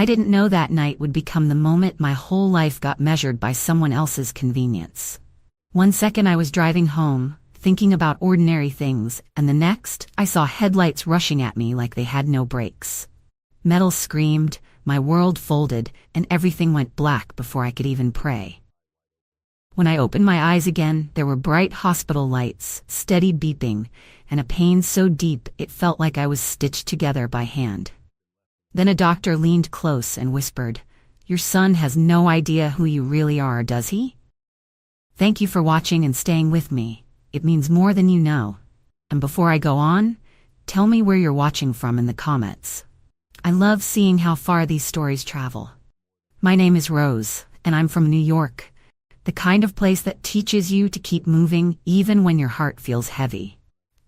I didn't know that night would become the moment my whole life got measured by someone else's convenience. One second I was driving home, thinking about ordinary things, and the next, I saw headlights rushing at me like they had no brakes. Metal screamed, my world folded, and everything went black before I could even pray. When I opened my eyes again, there were bright hospital lights, steady beeping, and a pain so deep it felt like I was stitched together by hand. Then a doctor leaned close and whispered, "Your son has no idea who you really are, does he? Thank you for watching and staying with me. It means more than you know. And before I go on, tell me where you're watching from in the comments. I love seeing how far these stories travel." My name is Rose, and I'm from New York, the kind of place that teaches you to keep moving even when your heart feels heavy.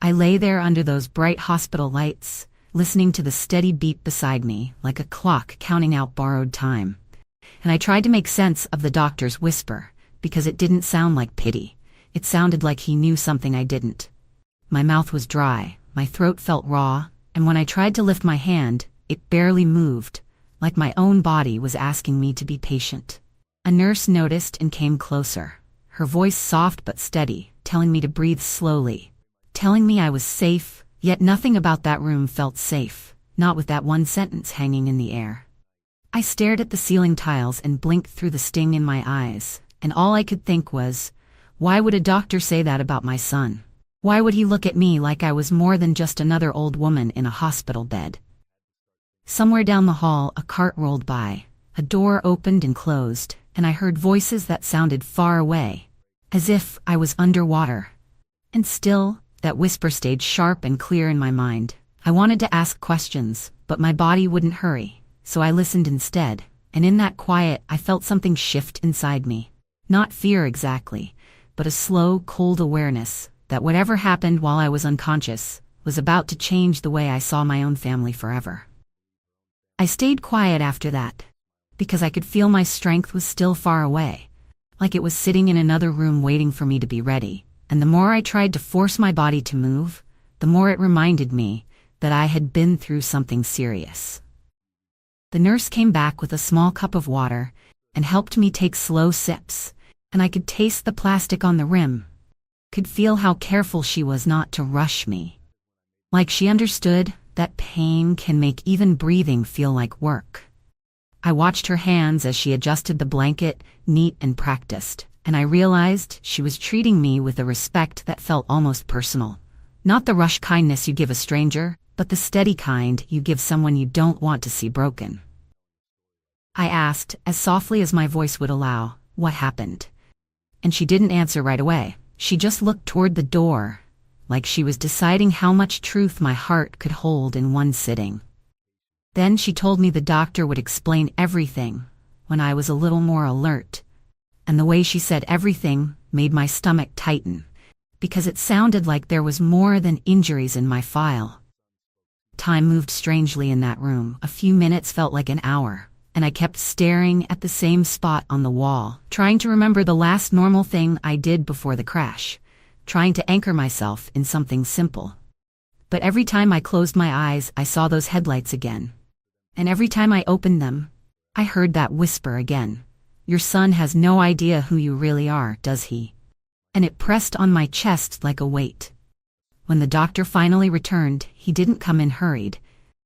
I lay there under those bright hospital lights, listening to the steady beat beside me like a clock counting out borrowed time. And I tried to make sense of the doctor's whisper, because it didn't sound like pity. It sounded like he knew something I didn't. My mouth was dry, my throat felt raw, and when I tried to lift my hand, it barely moved, like my own body was asking me to be patient. A nurse noticed and came closer, her voice soft but steady, telling me to breathe slowly, telling me I was safe. Yet nothing about that room felt safe, not with that one sentence hanging in the air. I stared at the ceiling tiles and blinked through the sting in my eyes, and all I could think was, why would a doctor say that about my son? Why would he look at me like I was more than just another old woman in a hospital bed? Somewhere down the hall, a cart rolled by, a door opened and closed, and I heard voices that sounded far away, as if I was underwater. And still, that whisper stayed sharp and clear in my mind. I wanted to ask questions, but my body wouldn't hurry, so I listened instead, and in that quiet I felt something shift inside me. Not fear exactly, but a slow, cold awareness that whatever happened while I was unconscious was about to change the way I saw my own family forever. I stayed quiet after that, because I could feel my strength was still far away, like it was sitting in another room waiting for me to be ready. And the more I tried to force my body to move, the more it reminded me that I had been through something serious. The nurse came back with a small cup of water and helped me take slow sips, and I could taste the plastic on the rim, could feel how careful she was not to rush me. Like she understood that pain can make even breathing feel like work. I watched her hands as she adjusted the blanket, neat and practiced. And I realized she was treating me with a respect that felt almost personal. Not the rush kindness you give a stranger, but the steady kind you give someone you don't want to see broken. I asked, as softly as my voice would allow, what happened. And she didn't answer right away. She just looked toward the door, like she was deciding how much truth my heart could hold in one sitting. Then she told me the doctor would explain everything when I was a little more alert. And the way she said everything made my stomach tighten, because it sounded like there was more than injuries in my file. Time moved strangely in that room. A few minutes felt like an hour, and I kept staring at the same spot on the wall, trying to remember the last normal thing I did before the crash, trying to anchor myself in something simple. But every time I closed my eyes, I saw those headlights again. And every time I opened them, I heard that whisper again. Your son has no idea who you really are, does he? And it pressed on my chest like a weight. When the doctor finally returned, he didn't come in hurried.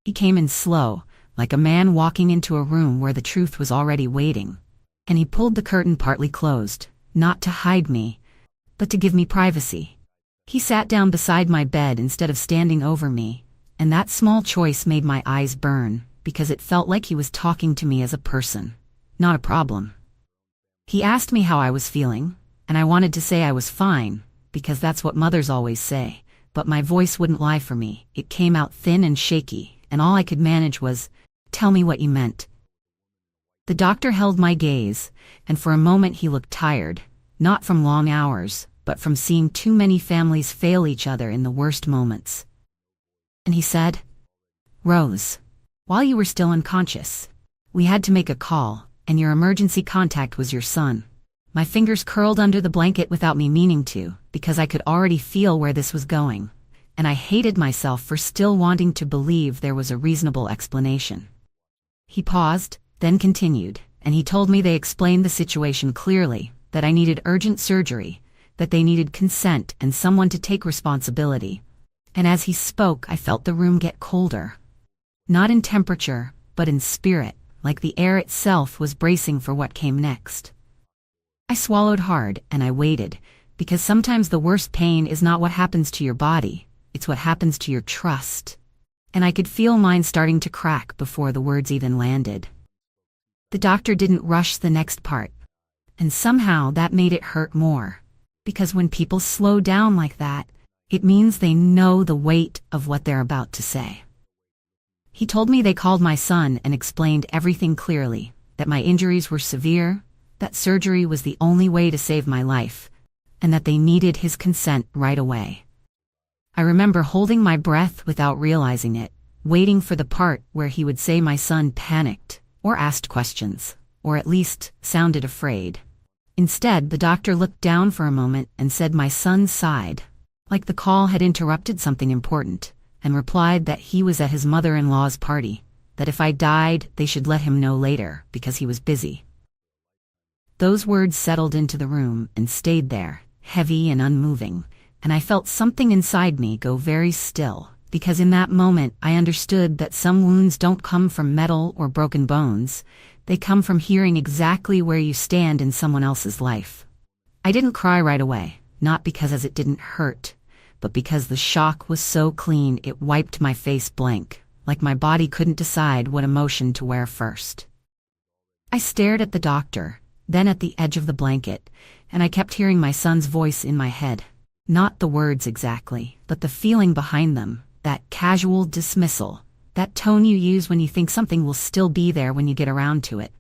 He came in slow, like a man walking into a room where the truth was already waiting. And he pulled the curtain partly closed, not to hide me, but to give me privacy. He sat down beside my bed instead of standing over me, and that small choice made my eyes burn, because it felt like he was talking to me as a person, not a problem. He asked me how I was feeling, and I wanted to say I was fine, because that's what mothers always say, but my voice wouldn't lie for me. It came out thin and shaky, and all I could manage was, "Tell me what you meant." The doctor held my gaze, and for a moment he looked tired, not from long hours, but from seeing too many families fail each other in the worst moments. And he said, "Rose, while you were still unconscious, we had to make a call, and your emergency contact was your son." My fingers curled under the blanket without me meaning to, because I could already feel where this was going, and I hated myself for still wanting to believe there was a reasonable explanation. He paused, then continued, and he told me they explained the situation clearly, that I needed urgent surgery, that they needed consent and someone to take responsibility. And as he spoke, I felt the room get colder. Not in temperature, but in spirit, like the air itself was bracing for what came next. I swallowed hard, and I waited, because sometimes the worst pain is not what happens to your body, it's what happens to your trust. And I could feel mine starting to crack before the words even landed. The doctor didn't rush the next part, and somehow that made it hurt more, because when people slow down like that, it means they know the weight of what they're about to say. He told me they called my son and explained everything clearly, that my injuries were severe, that surgery was the only way to save my life, and that they needed his consent right away. I remember holding my breath without realizing it, waiting for the part where he would say my son panicked, or asked questions, or at least sounded afraid. Instead, the doctor looked down for a moment and said my son sighed, like the call had interrupted something important, and replied that he was at his mother-in-law's party, that if I died, they should let him know later, because he was busy. Those words settled into the room and stayed there, heavy and unmoving, and I felt something inside me go very still, because in that moment I understood that some wounds don't come from metal or broken bones, they come from hearing exactly where you stand in someone else's life. I didn't cry right away, not because it didn't hurt, but because the shock was so clean it wiped my face blank, like my body couldn't decide what emotion to wear first. I stared at the doctor, then at the edge of the blanket, and I kept hearing my son's voice in my head. Not the words exactly, but the feeling behind them, that casual dismissal, that tone you use when you think something will still be there when you get around to it.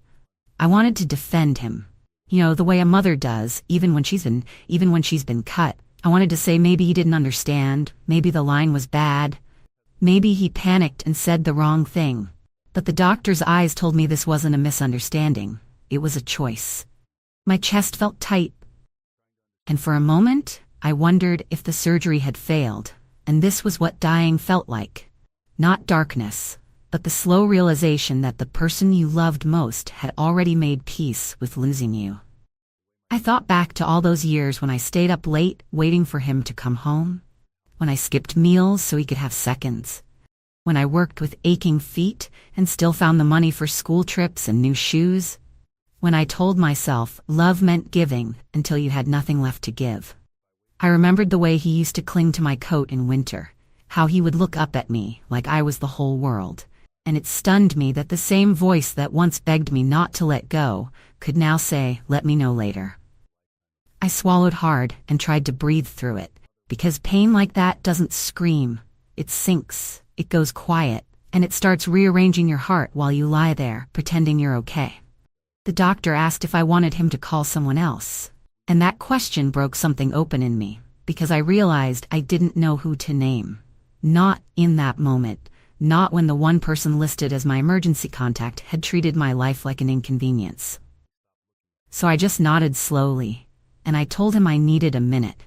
I wanted to defend him. You know, the way a mother does, even when she's been cut. I wanted to say maybe he didn't understand, maybe the line was bad, maybe he panicked and said the wrong thing. But the doctor's eyes told me this wasn't a misunderstanding, it was a choice. My chest felt tight, and for a moment, I wondered if the surgery had failed, and this was what dying felt like. Not darkness, but the slow realization that the person you loved most had already made peace with losing you. I thought back to all those years when I stayed up late waiting for him to come home, when I skipped meals so he could have seconds, when I worked with aching feet and still found the money for school trips and new shoes, when I told myself love meant giving until you had nothing left to give. I remembered the way he used to cling to my coat in winter, how he would look up at me like I was the whole world, and it stunned me that the same voice that once begged me not to let go could now say, "Let me know later." I swallowed hard and tried to breathe through it, because pain like that doesn't scream, it sinks, it goes quiet, and it starts rearranging your heart while you lie there, pretending you're okay. The doctor asked if I wanted him to call someone else. And that question broke something open in me, because I realized I didn't know who to name. Not in that moment, not when the one person listed as my emergency contact had treated my life like an inconvenience. So I just nodded slowly, and I told him I needed a minute.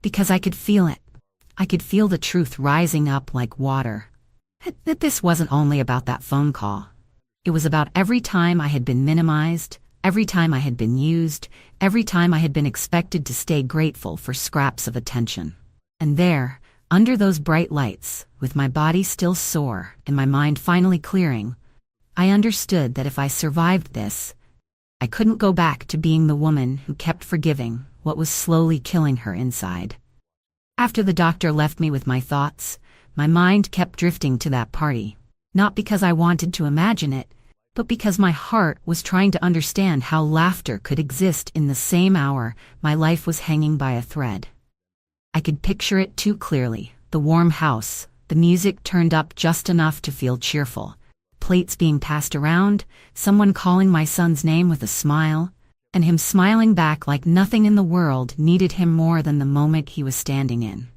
Because I could feel it. I could feel the truth rising up like water. That this wasn't only about that phone call. It was about every time I had been minimized, every time I had been used, every time I had been expected to stay grateful for scraps of attention. And there, under those bright lights, with my body still sore and my mind finally clearing, I understood that if I survived this, I couldn't go back to being the woman who kept forgiving what was slowly killing her inside. After the doctor left me with my thoughts, my mind kept drifting to that party, not because I wanted to imagine it, but because my heart was trying to understand how laughter could exist in the same hour my life was hanging by a thread. I could picture it too clearly, the warm house, the music turned up just enough to feel cheerful, plates being passed around, someone calling my son's name with a smile, and him smiling back like nothing in the world needed him more than the moment he was standing in.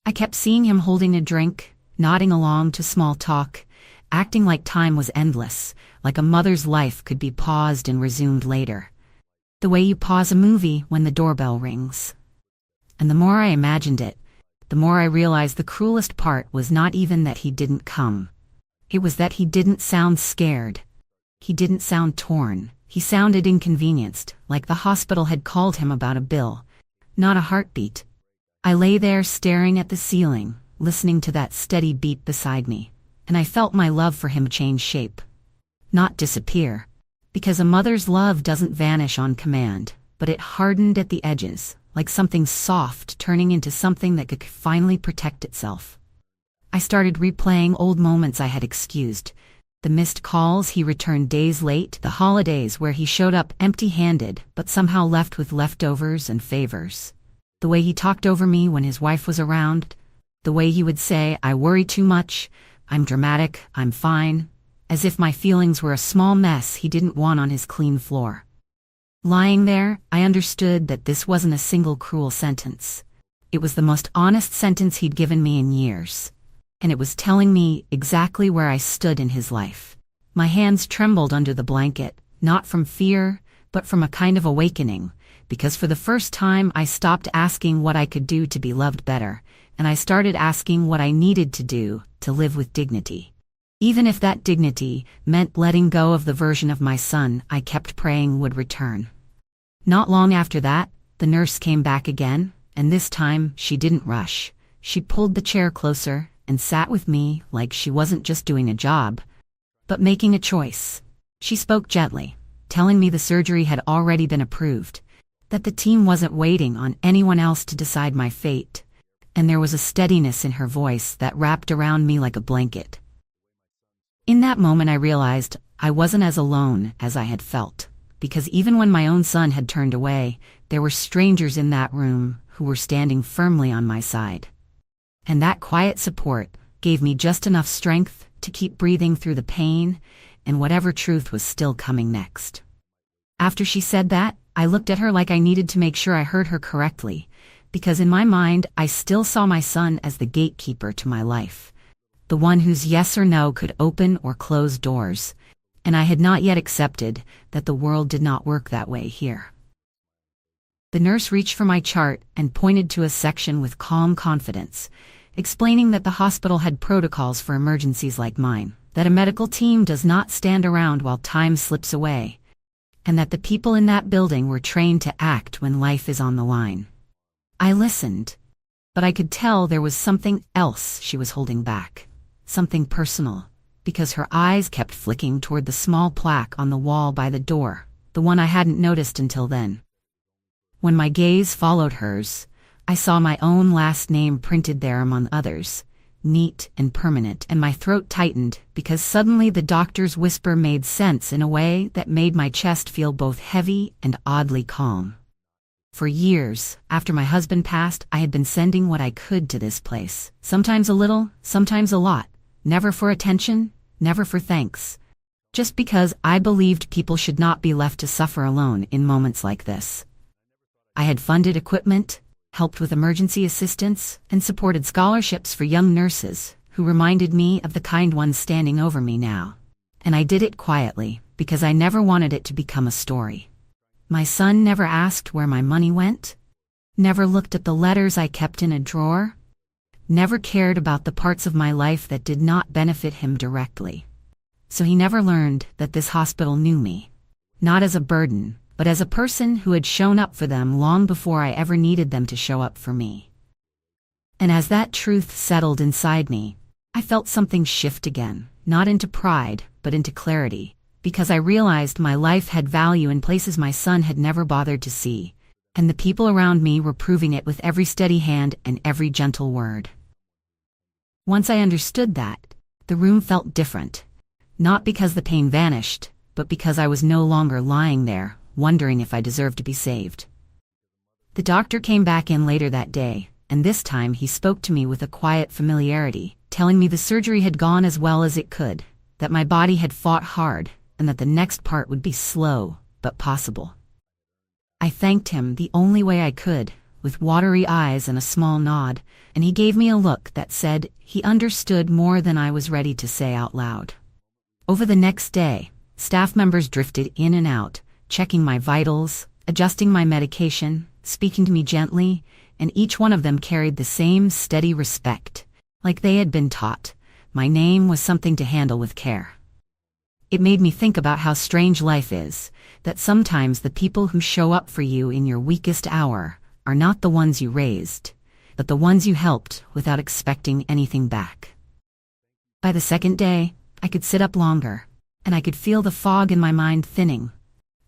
I kept seeing him holding a drink, nodding along to small talk, acting like time was endless, like a mother's life could be paused and resumed later. The way you pause a movie when the doorbell rings. And the more I imagined it, the more I realized the cruelest part was not even that he didn't come. It was that he didn't sound scared, He didn't sound torn. He sounded inconvenienced, like the hospital had called him about a bill, not a heartbeat. I lay there staring at the ceiling, listening to that steady beat beside me, and I felt my love for him change shape. Not disappear, because a mother's love doesn't vanish on command, but it hardened at the edges, like something soft turning into something that could finally protect itself. I started replaying old moments I had excused. The missed calls he returned days late, the holidays where he showed up empty-handed but somehow left with leftovers and favors. The way he talked over me when his wife was around. The way he would say, "I worry too much, I'm dramatic, I'm fine," as if my feelings were a small mess he didn't want on his clean floor. Lying there, I understood that this wasn't a single cruel sentence. It was the most honest sentence he'd given me in years. And it was telling me exactly where I stood in his life. My hands trembled under the blanket, not from fear, but from a kind of awakening, because for the first time I stopped asking what I could do to be loved better, and I started asking what I needed to do to live with dignity. Even if that dignity meant letting go of the version of my son I kept praying would return. Not long after that, the nurse came back again, and this time she didn't rush. She pulled the chair closer and sat with me like she wasn't just doing a job, but making a choice. She spoke gently, telling me the surgery had already been approved, that the team wasn't waiting on anyone else to decide my fate, and there was a steadiness in her voice that wrapped around me like a blanket. In that moment I realized I wasn't as alone as I had felt, because even when my own son had turned away, there were strangers in that room who were standing firmly on my side. And that quiet support gave me just enough strength to keep breathing through the pain and whatever truth was still coming next. After she said that, I looked at her like I needed to make sure I heard her correctly, because in my mind I still saw my son as the gatekeeper to my life, the one whose yes or no could open or close doors, and I had not yet accepted that the world did not work that way here. The nurse reached for my chart and pointed to a section with calm confidence, explaining that the hospital had protocols for emergencies like mine, that a medical team does not stand around while time slips away, and that the people in that building were trained to act when life is on the line. I listened, but I could tell there was something else she was holding back, something personal, because her eyes kept flicking toward the small plaque on the wall by the door, the one I hadn't noticed until then. When my gaze followed hers, I saw my own last name printed there among others, neat and permanent, and my throat tightened because suddenly the doctor's whisper made sense in a way that made my chest feel both heavy and oddly calm. For years, after my husband passed, I had been sending what I could to this place, sometimes a little, sometimes a lot, never for attention, never for thanks, just because I believed people should not be left to suffer alone in moments like this. I had funded equipment, helped with emergency assistance, and supported scholarships for young nurses who reminded me of the kind ones standing over me now. And I did it quietly, because I never wanted it to become a story. My son never asked where my money went, never looked at the letters I kept in a drawer, never cared about the parts of my life that did not benefit him directly. So he never learned that this hospital knew me, not as a burden, but as a person who had shown up for them long before I ever needed them to show up for me. And as that truth settled inside me, I felt something shift again, not into pride, but into clarity, because I realized my life had value in places my son had never bothered to see, and the people around me were proving it with every steady hand and every gentle word. Once I understood that, the room felt different, not because the pain vanished, but because I was no longer lying there, wondering if I deserved to be saved. The doctor came back in later that day, and this time he spoke to me with a quiet familiarity, telling me the surgery had gone as well as it could, that my body had fought hard, and that the next part would be slow, but possible. I thanked him the only way I could, with watery eyes and a small nod, and he gave me a look that said he understood more than I was ready to say out loud. Over the next day, staff members drifted in and out, checking my vitals, adjusting my medication, speaking to me gently, and each one of them carried the same steady respect, like they had been taught my name was something to handle with care. It made me think about how strange life is, that sometimes the people who show up for you in your weakest hour are not the ones you raised, but the ones you helped without expecting anything back. By the second day, I could sit up longer, and I could feel the fog in my mind thinning.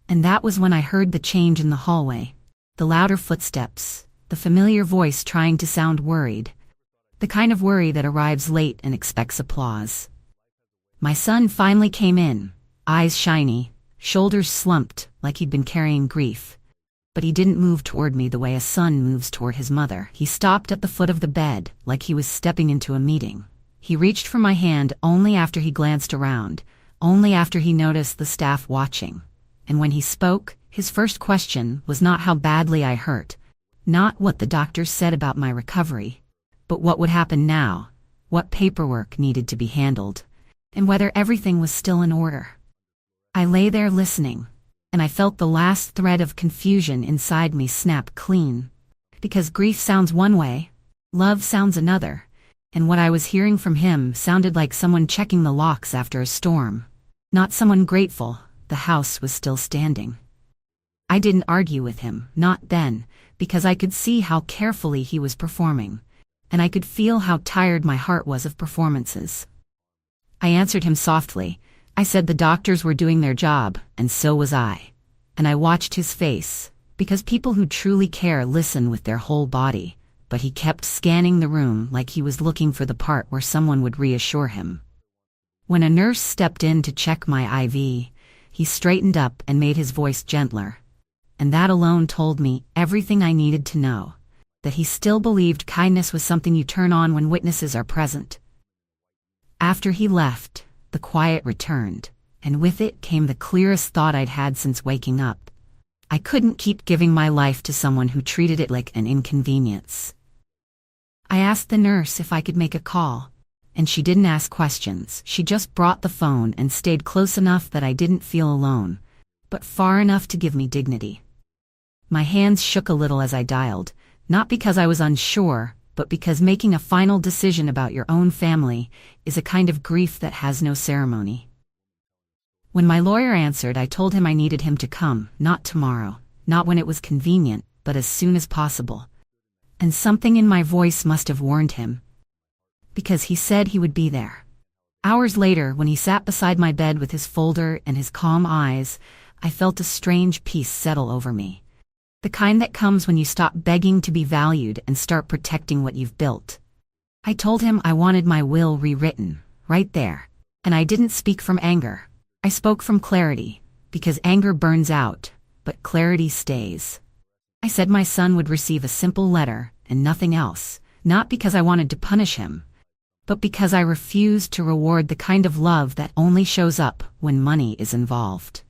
And that was when I heard the change in the hallway, the louder footsteps, the familiar voice trying to sound worried, the kind of worry that arrives late and expects applause. My son finally came in, eyes shiny, shoulders slumped like he'd been carrying grief. But he didn't move toward me the way a son moves toward his mother. He stopped at the foot of the bed, like he was stepping into a meeting. He reached for my hand only after he glanced around, only after he noticed the staff watching. And when he spoke, his first question was not how badly I hurt, not what the doctors said about my recovery, but what would happen now, what paperwork needed to be handled, and whether everything was still in order. I lay there listening, and I felt the last thread of confusion inside me snap clean. Because grief sounds one way, love sounds another, and what I was hearing from him sounded like someone checking the locks after a storm, not someone grateful the house was still standing. I didn't argue with him, not then, because I could see how carefully he was performing, and I could feel how tired my heart was of performances. I answered him softly. I said the doctors were doing their job, and so was I. And I watched his face, because people who truly care listen with their whole body, but he kept scanning the room like he was looking for the part where someone would reassure him. When a nurse stepped in to check my IV, he straightened up and made his voice gentler. And that alone told me everything I needed to know, that he still believed kindness was something you turn on when witnesses are present. After he left, the quiet returned, and with it came the clearest thought I'd had since waking up. I couldn't keep giving my life to someone who treated it like an inconvenience. I asked the nurse if I could make a call, and she didn't ask questions. She just brought the phone and stayed close enough that I didn't feel alone, but far enough to give me dignity. My hands shook a little as I dialed, not because I was unsure, but because making a final decision about your own family is a kind of grief that has no ceremony. When my lawyer answered, I told him I needed him to come, not tomorrow, not when it was convenient, but as soon as possible. And something in my voice must have warned him, because he said he would be there. Hours later, when he sat beside my bed with his folder and his calm eyes, I felt a strange peace settle over me. The kind that comes when you stop begging to be valued and start protecting what you've built. I told him I wanted my will rewritten, right there. And I didn't speak from anger. I spoke from clarity, because anger burns out, but clarity stays. I said my son would receive a simple letter and nothing else, not because I wanted to punish him, but because I refused to reward the kind of love that only shows up when money is involved.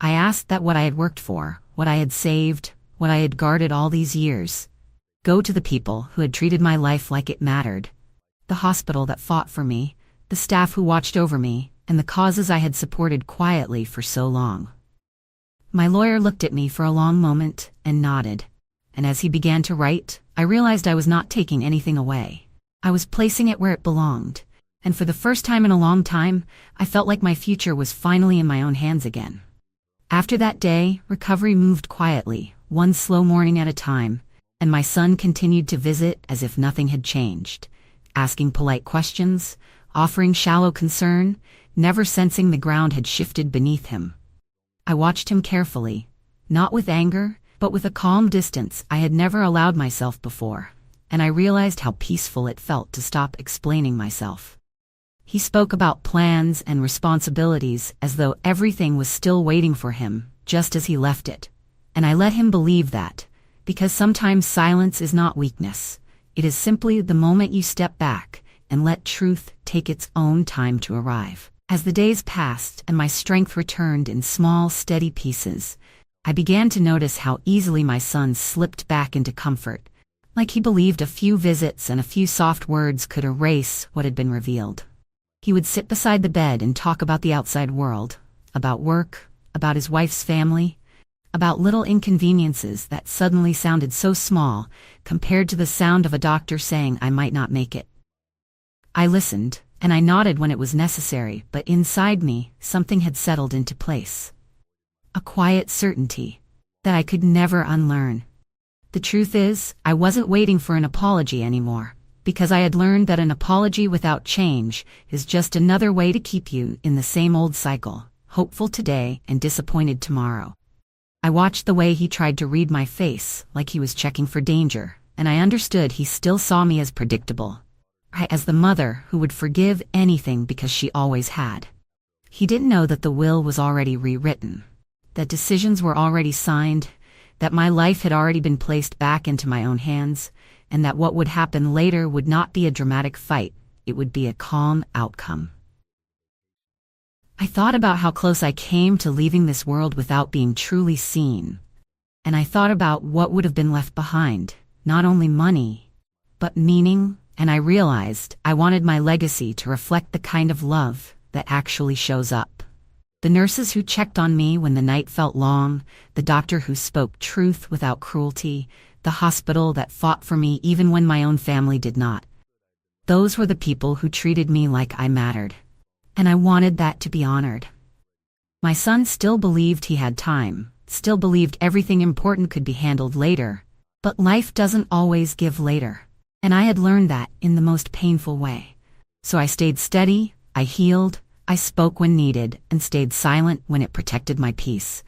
I asked that what I had worked for, what I had saved, what I had guarded all these years, go to the people who had treated my life like it mattered, the hospital that fought for me, the staff who watched over me, and the causes I had supported quietly for so long. My lawyer looked at me for a long moment and nodded, and as he began to write, I realized I was not taking anything away. I was placing it where it belonged, and for the first time in a long time, I felt like my future was finally in my own hands again. After that day, recovery moved quietly, one slow morning at a time, and my son continued to visit as if nothing had changed, asking polite questions, offering shallow concern, never sensing the ground had shifted beneath him. I watched him carefully, not with anger, but with a calm distance I had never allowed myself before, and I realized how peaceful it felt to stop explaining myself. He spoke about plans and responsibilities as though everything was still waiting for him, just as he left it. And I let him believe that, because sometimes silence is not weakness. It is simply the moment you step back and let truth take its own time to arrive. As the days passed and my strength returned in small, steady pieces, I began to notice how easily my son slipped back into comfort, like he believed a few visits and a few soft words could erase what had been revealed. He would sit beside the bed and talk about the outside world, about work, about his wife's family, about little inconveniences that suddenly sounded so small compared to the sound of a doctor saying I might not make it. I listened, and I nodded when it was necessary, but inside me, something had settled into place. A quiet certainty that I could never unlearn. The truth is, I wasn't waiting for an apology anymore, because I had learned that an apology without change is just another way to keep you in the same old cycle, hopeful today and disappointed tomorrow. I watched the way he tried to read my face, like he was checking for danger, and I understood he still saw me as predictable. As the mother who would forgive anything because she always had. He didn't know that the will was already rewritten, that decisions were already signed, that my life had already been placed back into my own hands, and that what would happen later would not be a dramatic fight, it would be a calm outcome. I thought about how close I came to leaving this world without being truly seen, and I thought about what would have been left behind, not only money, but meaning, and I realized I wanted my legacy to reflect the kind of love that actually shows up. The nurses who checked on me when the night felt long, the doctor who spoke truth without cruelty, the hospital that fought for me even when my own family did not. Those were the people who treated me like I mattered, and I wanted that to be honored. My son still believed he had time, still believed everything important could be handled later, but life doesn't always give later. And I had learned that in the most painful way. So I stayed steady, I healed, I spoke when needed, and stayed silent when it protected my peace.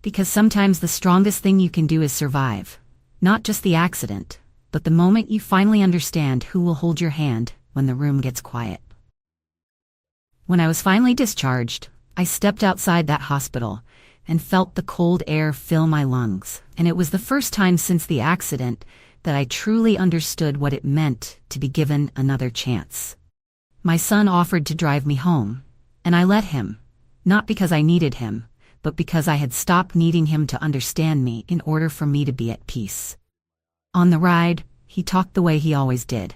Because sometimes the strongest thing you can do is survive. Not just the accident, but the moment you finally understand who will hold your hand when the room gets quiet. When I was finally discharged, I stepped outside that hospital and felt the cold air fill my lungs. And it was the first time since the accident that I truly understood what it meant to be given another chance. My son offered to drive me home, and I let him, not because I needed him, but because I had stopped needing him to understand me in order for me to be at peace. On the ride, he talked the way he always did,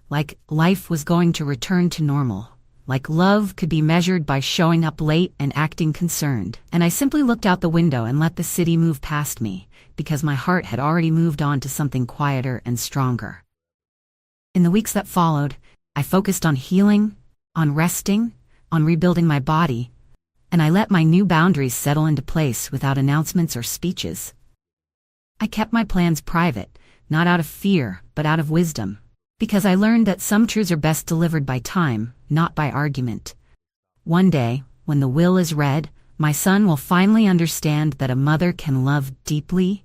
like life was going to return to normal, like love could be measured by showing up late and acting concerned, and I simply looked out the window and let the city move past me, because my heart had already moved on to something quieter and stronger. In the weeks that followed, I focused on healing, on resting, on rebuilding my body, and I let my new boundaries settle into place without announcements or speeches. I kept my plans private, not out of fear, but out of wisdom, because I learned that some truths are best delivered by time, not by argument. One day, when the will is read, my son will finally understand that a mother can love deeply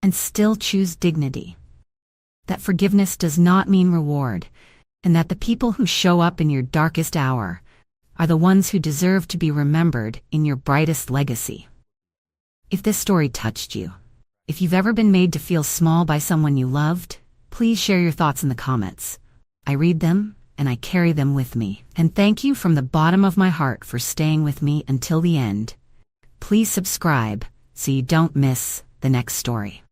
and still choose dignity. That forgiveness does not mean reward, and that the people who show up in your darkest hour are the ones who deserve to be remembered in your brightest legacy. If this story touched you, if you've ever been made to feel small by someone you loved, please share your thoughts in the comments. I read them, and I carry them with me. And thank you from the bottom of my heart for staying with me until the end. Please subscribe so you don't miss the next story.